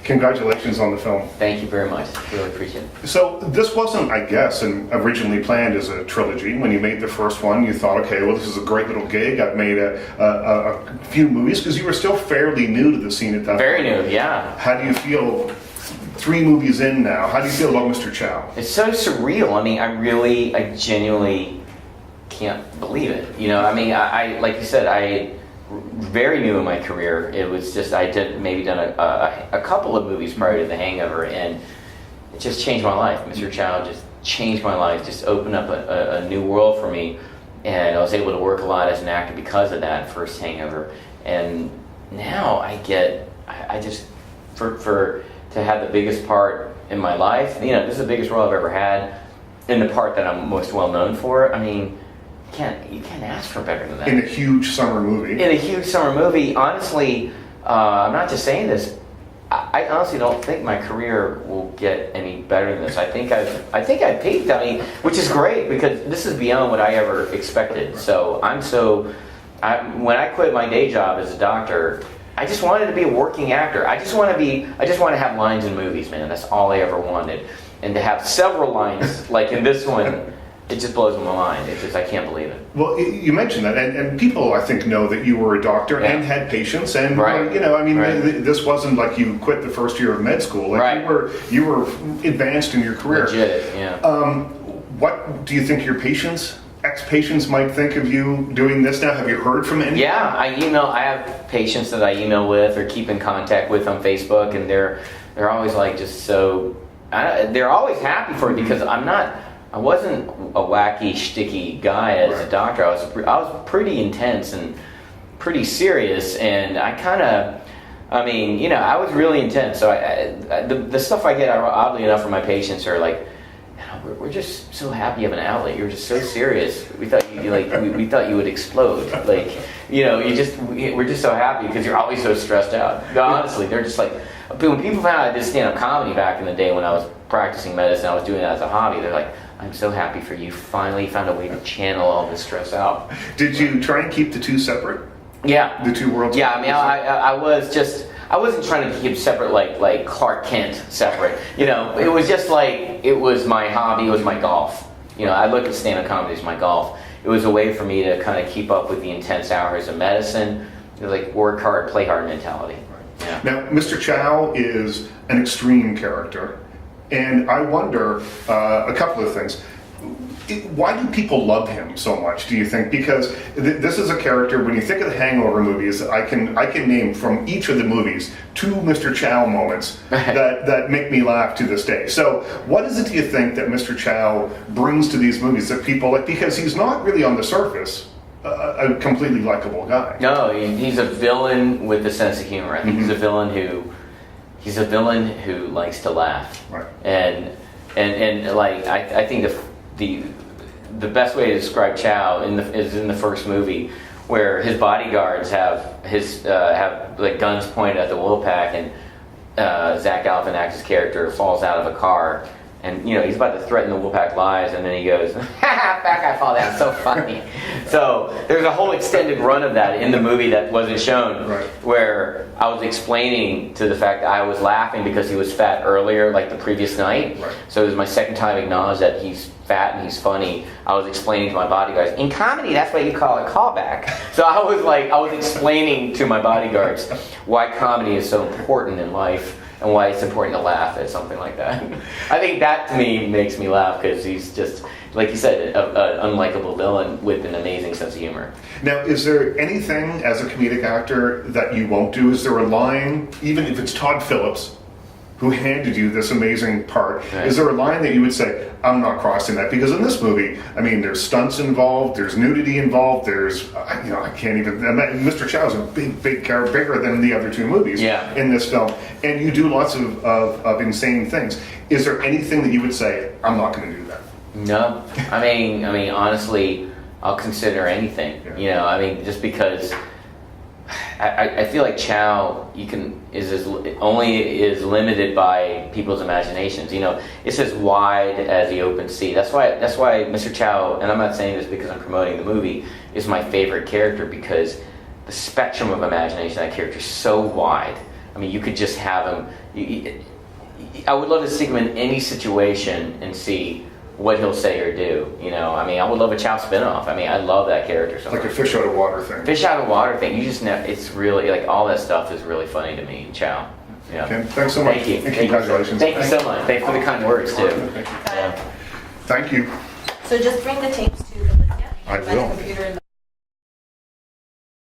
Congratulations on the film. Thank you very much. Really appreciate it. So this wasn't, I guess, originally planned as a trilogy. When you made the first one, you thought, okay, well, this is a great little gig. I've made a few movies, because you were still fairly new to the scene at that Very point. new, yeah. How do you feel 3 movies in now? How do you feel about Mr. Chow? It's so surreal. I mean, I genuinely can't believe it. You know, I mean, I like you said, I very new in my career. It was just, I did maybe done a couple of movies prior to The Hangover, and it just changed my life. Mr. Chow just changed my life, just opened up a new world for me, and I was able to work a lot as an actor because of that first Hangover. And now I just, for to have the biggest part in my life, you know, this is the biggest role I've ever had, in the part that I'm most well known for. I mean, you can't ask for better than that. In a huge summer movie. In a huge summer movie, honestly, I'm not just saying this. I honestly don't think my career will get any better than this. I think I've peaked. I mean, which is great, because this is beyond what I ever expected. So when I quit my day job as a doctor, I just wanted to be a working actor. I just want to have lines in movies, man. That's all I ever wanted. And to have several lines, like in this one, it just blows my mind. It's just, I can't believe it. Well, you mentioned that, and people, I think, know that you were a doctor and had patients, and right. you know, I mean, this wasn't like you quit the first year of med school. Like you were advanced in your career. Legit, yeah. What do you think your ex-patients might think of you doing this now? Have you heard from any? Yeah, I have patients that I email with or keep in contact with on Facebook, and they're always like just so. They're always happy for it, because I wasn't a wacky, shticky guy as a doctor. I was pretty intense and pretty serious, and I mean, you know, I was really intense. So the stuff I get, oddly enough, from my patients are like, we're just so happy you have an outlet. You're just so serious. We thought we thought you would explode. Like, you know, we're just so happy because you're always so stressed out. No, honestly, they're just like, when people found out I did stand-up comedy back in the day when I was practicing medicine, I was doing that as a hobby. They're like, I'm so happy for you. Finally found a way to channel all this stress out. Did you try and keep the two separate? Yeah. The two worlds? Yeah, I mean, I wasn't trying to keep separate like Clark Kent separate. You know, it was just like, it was my hobby, it was my golf. You know, I look at stand-up comedy as my golf. It was a way for me to kind of keep up with the intense hours of medicine. It was like work hard, play hard mentality. Yeah. Now, Mr. Chow is an extreme character, and I wonder a couple of things. Why do people love him so much, do you think? Because this is a character, when you think of the Hangover movies, I can name from each of the movies 2 Mr. Chow moments that make me laugh to this day. So what is it, do you think, that Mr. Chow brings to these movies that people like? Because he's not really on the surface a completely likable guy. No, he's a villain with a sense of humor. I think he's a villain who likes to laugh. Right. And like I think the best way to describe Chow is in the first movie, where his bodyguards have like guns pointed at the Wolfpack, and Zach Galifianakis' character falls out of a car, and you know he's about to threaten the Wolfpack lives, and then he goes, "Fat guy fall down." So funny. So there's a whole extended run of that in the movie that wasn't shown, where I was explaining to the fact that I was laughing because he was fat earlier, like the previous night. Right. So it was my second time acknowledged that he's fat and he's funny. I was explaining to my bodyguards, in comedy, that's what you call a callback. So I was explaining to my bodyguards why comedy is so important in life, and why it's important to laugh at something like that. I think that, to me, makes me laugh, because he's just, like you said, an unlikable villain with an amazing sense of humor. Now, is there anything as a comedic actor that you won't do? Is there a line, even if it's Todd Phillips, who handed you this amazing part, is there a line that you would say, I'm not crossing that? Because in this movie, I mean, there's stunts involved, there's nudity involved, there's, I can't even, Mr. Chow's a big character, bigger than the other 2 movies in this film, and you do lots of insane things. Is there anything that you would say, I'm not going to do that? No. I mean, honestly, I'll consider anything. Yeah. You know, I mean, just because I feel like Chow is limited by people's imaginations. You know, it's as wide as the open sea. That's why Mr. Chow, and I'm not saying this because I'm promoting the movie, is my favorite character, because the spectrum of imagination of that character is so wide. I mean, you could just have him. I would love to stick him in any situation and see what he'll say or do. You know, I mean, I would love a Chow spinoff. I mean, I love that character so Like much. a fish out of water thing. Fish out of water thing. You just never. It's really like all that stuff is really funny to me. Chow. Yeah. Ken, thanks so much. Thank you. And congratulations. Thank you so much. Thanks for the kind words too. Thank you. Yeah. Thank you. So just bring the tapes to the Lydia. I By will. the computer in the